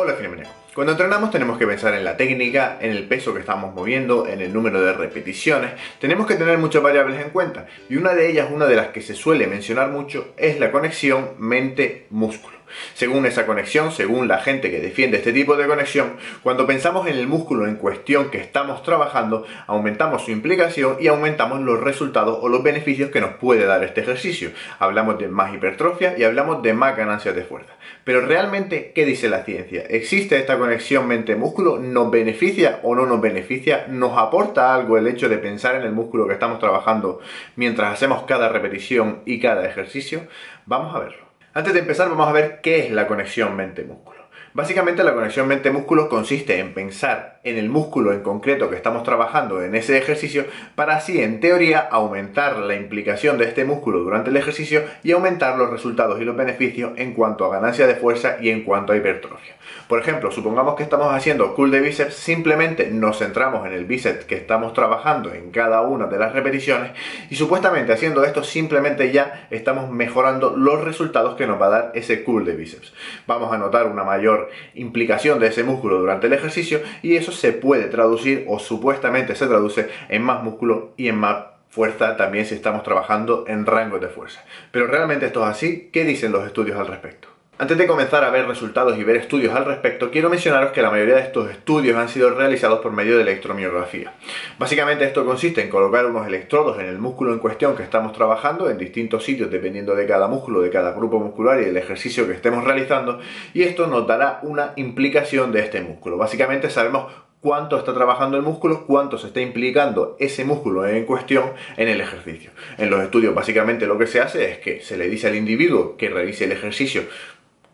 Hola Filomena. Cuando entrenamos tenemos que pensar en la técnica, en el peso que estamos moviendo, en el número de repeticiones. Tenemos que tener muchas variables en cuenta y una de ellas, una de las que se suele mencionar mucho, es la conexión mente-músculo. Según esa conexión, según la gente que defiende este tipo de conexión, cuando pensamos en el músculo en cuestión que estamos trabajando, aumentamos su implicación y aumentamos los resultados o los beneficios que nos puede dar este ejercicio. Hablamos de más hipertrofia y hablamos de más ganancias de fuerza. Pero realmente, ¿qué dice la ciencia? ¿Existe esta conexión mente-músculo? ¿Nos beneficia o no nos beneficia? ¿Nos aporta algo el hecho de pensar en el músculo que estamos trabajando mientras hacemos cada repetición y cada ejercicio? Vamos a verlo. Antes de empezar vamos a ver qué es la conexión mente-músculo. Básicamente la conexión mente-músculo consiste en pensar en el músculo en concreto que estamos trabajando en ese ejercicio para así en teoría aumentar la implicación de este músculo durante el ejercicio y aumentar los resultados y los beneficios en cuanto a ganancia de fuerza y en cuanto a hipertrofia. Por ejemplo, supongamos que estamos haciendo curl de bíceps, simplemente nos centramos en el bíceps que estamos trabajando en cada una de las repeticiones y supuestamente haciendo esto simplemente ya estamos mejorando los resultados que nos va a dar ese curl de bíceps. Vamos a notar una mayor implicación de ese músculo durante el ejercicio y eso se puede traducir o supuestamente se traduce en más músculo y en más fuerza también si estamos trabajando en rangos de fuerza. Pero realmente esto es así. ¿Qué dicen los estudios al respecto? Antes de comenzar a ver resultados y ver estudios al respecto, quiero mencionaros que la mayoría de estos estudios han sido realizados por medio de electromiografía. Básicamente esto consiste en colocar unos electrodos en el músculo en cuestión que estamos trabajando en distintos sitios dependiendo de cada músculo, de cada grupo muscular y del ejercicio que estemos realizando, y esto nos dará una implicación de este músculo. Básicamente sabemos cuánto está trabajando el músculo, cuánto se está implicando ese músculo en cuestión en el ejercicio. En los estudios básicamente lo que se hace es que se le dice al individuo que realice el ejercicio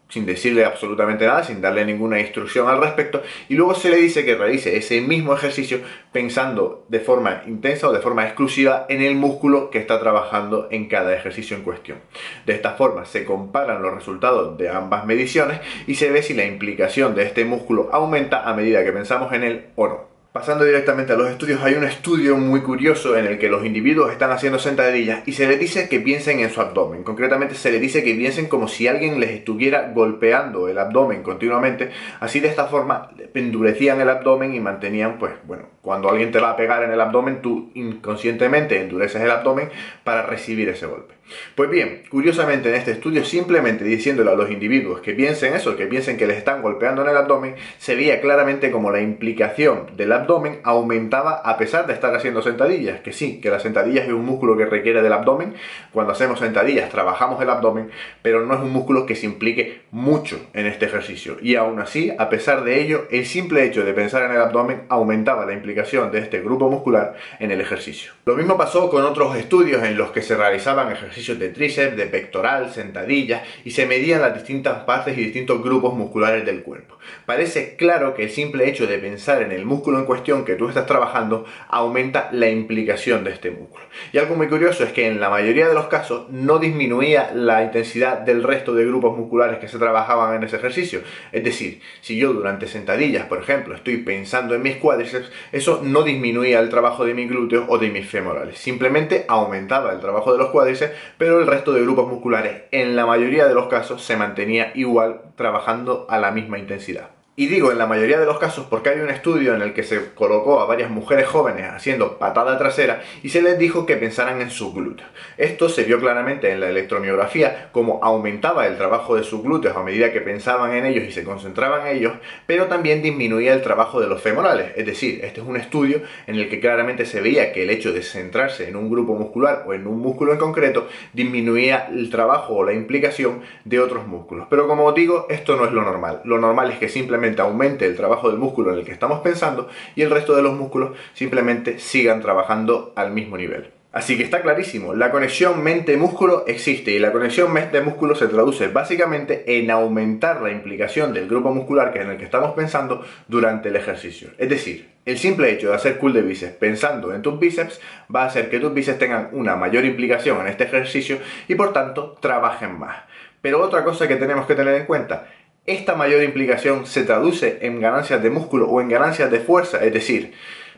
sin decirle absolutamente nada, sin darle ninguna instrucción al respecto, y luego se le dice que realice ese mismo ejercicio pensando de forma intensa o de forma exclusiva en el músculo que está trabajando en cada ejercicio en cuestión. De esta forma se comparan los resultados de ambas mediciones y se ve si la implicación de este músculo aumenta a medida que pensamos en él o no. Pasando directamente a los estudios, hay un estudio muy curioso en el que los individuos están haciendo sentadillas y se les dice que piensen en su abdomen. Concretamente se les dice que piensen como si alguien les estuviera golpeando el abdomen continuamente. Así de esta forma endurecían el abdomen y mantenían, pues bueno, cuando alguien te va a pegar en el abdomen, tú inconscientemente endureces el abdomen para recibir ese golpe. Pues bien, curiosamente en este estudio, simplemente diciéndole a los individuos que piensen eso, que piensen que les están golpeando en el abdomen, se veía claramente como la implicación del abdomen aumentaba a pesar de estar haciendo sentadillas. Que sí, que las sentadillas es un músculo que requiere del abdomen. Cuando hacemos sentadillas trabajamos el abdomen, pero no es un músculo que se implique mucho en este ejercicio. Y aún así, a pesar de ello, el simple hecho de pensar en el abdomen aumentaba la implicación de este grupo muscular en el ejercicio. Lo mismo pasó con otros estudios en los que se realizaban ejercicios de tríceps, de pectoral, sentadillas y se medían las distintas partes y distintos grupos musculares del cuerpo. Parece claro que el simple hecho de pensar en el músculo en cuestión que tú estás trabajando aumenta la implicación de este músculo. Y algo muy curioso es que en la mayoría de los casos no disminuía la intensidad del resto de grupos musculares que se trabajaban en ese ejercicio. Es decir, si yo durante sentadillas, por ejemplo, estoy pensando en mis cuádriceps, eso no disminuía el trabajo de mis glúteos o de mis femorales. Simplemente aumentaba el trabajo de los cuádriceps, pero el resto de grupos musculares en la mayoría de los casos se mantenía igual trabajando a la misma intensidad. Y digo en la mayoría de los casos porque hay un estudio en el que se colocó a varias mujeres jóvenes haciendo patada trasera y se les dijo que pensaran en sus glúteos. Esto se vio claramente en la electromiografía como aumentaba el trabajo de sus glúteos a medida que pensaban en ellos y se concentraban en ellos, pero también disminuía el trabajo de los femorales. Es decir, este es un estudio en el que claramente se veía que el hecho de centrarse en un grupo muscular o en un músculo en concreto disminuía el trabajo o la implicación de otros músculos. Pero como os digo, esto no es lo normal. Lo normal es que simplemente aumente el trabajo del músculo en el que estamos pensando y el resto de los músculos simplemente sigan trabajando al mismo nivel. Así que está clarísimo, la conexión mente-músculo existe y la conexión mente-músculo se traduce básicamente en aumentar la implicación del grupo muscular en el que estamos pensando durante el ejercicio. Es decir, el simple hecho de hacer curl de bíceps pensando en tus bíceps va a hacer que tus bíceps tengan una mayor implicación en este ejercicio y por tanto trabajen más. Pero otra cosa que tenemos que tener en cuenta, esta mayor implicación se traduce en ganancias de músculo o en ganancias de fuerza, es decir,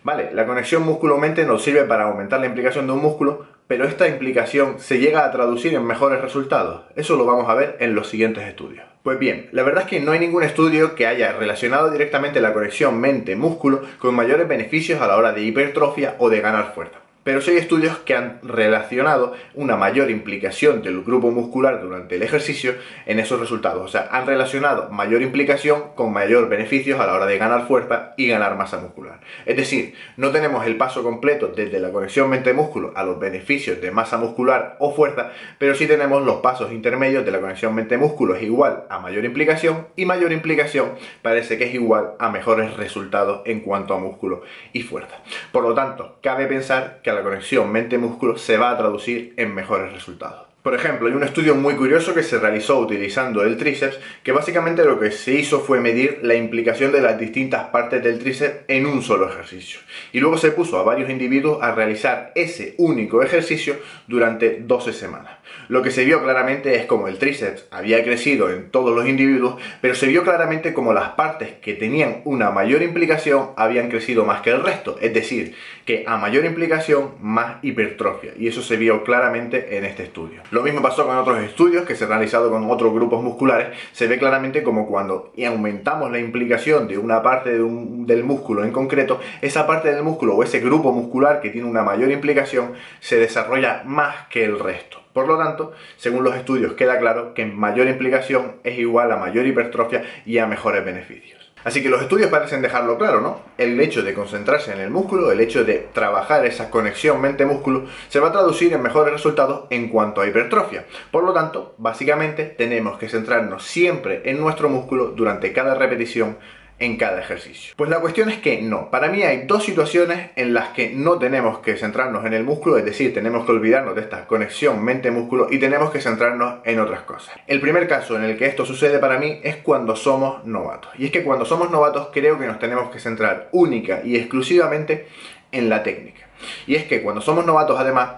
vale, la conexión músculo-mente nos sirve para aumentar la implicación de un músculo, pero esta implicación se llega a traducir en mejores resultados. Eso lo vamos a ver en los siguientes estudios. Pues bien, la verdad es que no hay ningún estudio que haya relacionado directamente la conexión mente-músculo con mayores beneficios a la hora de hipertrofia o de ganar fuerza. Pero sí hay estudios que han relacionado una mayor implicación del grupo muscular durante el ejercicio en esos resultados. O sea, han relacionado mayor implicación con mayor beneficios a la hora de ganar fuerza y ganar masa muscular. Es decir, no tenemos el paso completo desde la conexión mente-músculo a los beneficios de masa muscular o fuerza, pero sí tenemos los pasos intermedios de la conexión mente-músculo es igual a mayor implicación y mayor implicación parece que es igual a mejores resultados en cuanto a músculo y fuerza. Por lo tanto, cabe pensar que la conexión mente-músculo se va a traducir en mejores resultados. Por ejemplo, hay un estudio muy curioso que se realizó utilizando el tríceps, que básicamente lo que se hizo fue medir la implicación de las distintas partes del tríceps en un solo ejercicio. Y luego se puso a varios individuos a realizar ese único ejercicio durante 12 semanas. Lo que se vio claramente es como el tríceps había crecido en todos los individuos, pero se vio claramente como las partes que tenían una mayor implicación habían crecido más que el resto. Es decir, que a mayor implicación, más hipertrofia. Y eso se vio claramente en este estudio. Lo mismo pasó con otros estudios que se han realizado con otros grupos musculares. Se ve claramente como cuando aumentamos la implicación de una parte del músculo en concreto, esa parte del músculo o ese grupo muscular que tiene una mayor implicación se desarrolla más que el resto. Por lo tanto, según los estudios queda claro que mayor implicación es igual a mayor hipertrofia y a mejores beneficios. Así que los estudios parecen dejarlo claro, ¿no? El hecho de concentrarse en el músculo, el hecho de trabajar esa conexión mente-músculo, se va a traducir en mejores resultados en cuanto a hipertrofia. Por lo tanto, básicamente tenemos que centrarnos siempre en nuestro músculo durante cada repetición, en cada ejercicio. Pues la cuestión es que no. Para mí hay dos situaciones en las que no tenemos que centrarnos en el músculo, es decir, tenemos que olvidarnos de esta conexión mente-músculo y tenemos que centrarnos en otras cosas. El primer caso en el que esto sucede para mí es cuando somos novatos. Y es que cuando somos novatos creo que nos tenemos que centrar única y exclusivamente en la técnica. Y es que cuando somos novatos además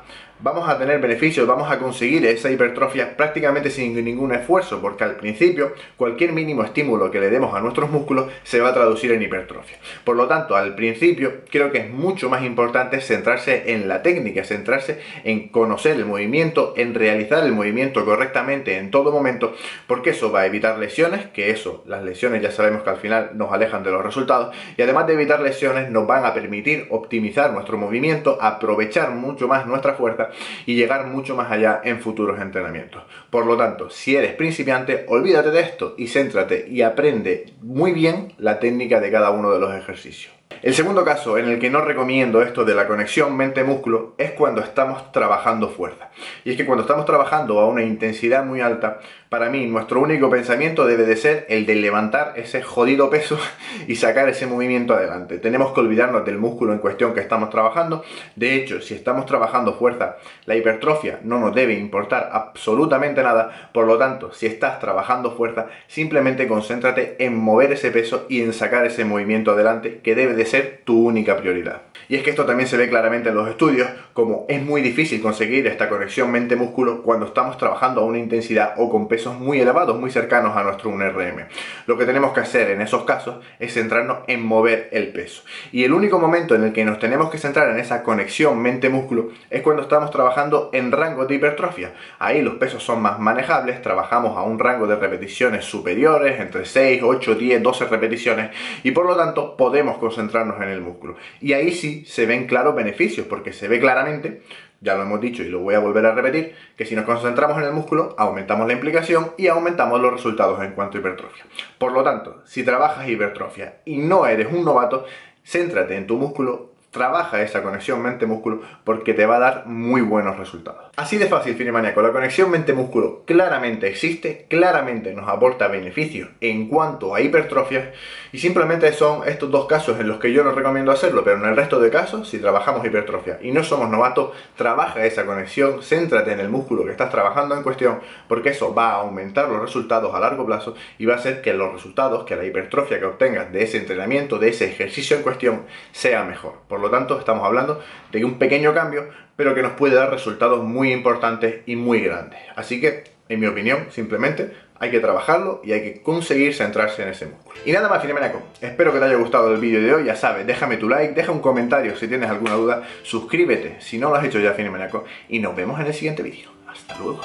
vamos a tener beneficios, vamos a conseguir esa hipertrofia prácticamente sin ningún esfuerzo, porque al principio cualquier mínimo estímulo que le demos a nuestros músculos se va a traducir en hipertrofia. Por lo tanto, al principio creo que es mucho más importante centrarse en la técnica, centrarse en conocer el movimiento, en realizar el movimiento correctamente en todo momento, porque eso va a evitar lesiones, que eso, las lesiones ya sabemos que al final nos alejan de los resultados, y además de evitar lesiones nos van a permitir optimizar nuestro movimiento, aprovechar mucho más nuestra fuerza y llegar mucho más allá en futuros entrenamientos. Por lo tanto, si eres principiante, olvídate de esto y céntrate y aprende muy bien la técnica de cada uno de los ejercicios. El segundo caso en el que no recomiendo esto de la conexión mente-músculo es cuando estamos trabajando fuerza. Y es que cuando estamos trabajando a una intensidad muy alta, para mí nuestro único pensamiento debe de ser el de levantar ese jodido peso y sacar ese movimiento adelante. Tenemos que olvidarnos del músculo en cuestión que estamos trabajando. De hecho, si estamos trabajando fuerza, la hipertrofia no nos debe importar absolutamente nada. Por lo tanto, si estás trabajando fuerza, simplemente concéntrate en mover ese peso y en sacar ese movimiento adelante, que debe de ser tu única prioridad. Y es que esto también se ve claramente en los estudios, como es muy difícil conseguir esta conexión mente-músculo cuando estamos trabajando a una intensidad o con pesos muy elevados, muy cercanos a nuestro 1RM. Lo que tenemos que hacer en esos casos es centrarnos en mover el peso. Y el único momento en el que nos tenemos que centrar en esa conexión mente-músculo es cuando estamos trabajando en rango de hipertrofia. Ahí los pesos son más manejables, trabajamos a un rango de repeticiones superiores, entre 6, 8, 10, 12 repeticiones, y por lo tanto podemos concentrarnos en el músculo. Y ahí sí se ven claros beneficios, porque se ve claramente, ya lo hemos dicho y lo voy a volver a repetir, que si nos concentramos en el músculo, aumentamos la implicación y aumentamos los resultados en cuanto a hipertrofia. Por lo tanto, si trabajas hipertrofia y no eres un novato, céntrate en tu músculo, trabaja esa conexión mente-músculo porque te va a dar muy buenos resultados. Así de fácil, Finemaniaco, la conexión mente-músculo claramente existe, claramente nos aporta beneficios en cuanto a hipertrofia y simplemente son estos dos casos en los que yo no recomiendo hacerlo, pero en el resto de casos, si trabajamos hipertrofia y no somos novatos, trabaja esa conexión, céntrate en el músculo que estás trabajando en cuestión, porque eso va a aumentar los resultados a largo plazo y va a hacer que los resultados, que la hipertrofia que obtengas de ese entrenamiento, de ese ejercicio en cuestión, sea mejor. Por lo tanto, estamos hablando de un pequeño cambio, pero que nos puede dar resultados muy importantes y muy grandes. Así que, en mi opinión, simplemente hay que trabajarlo y hay que conseguir centrarse en ese músculo. Y nada más, Finemaniaco. Espero que te haya gustado el vídeo de hoy. Ya sabes, déjame tu like, deja un comentario si tienes alguna duda, suscríbete si no lo has hecho ya, Finemaniaco, y nos vemos en el siguiente vídeo. Hasta luego.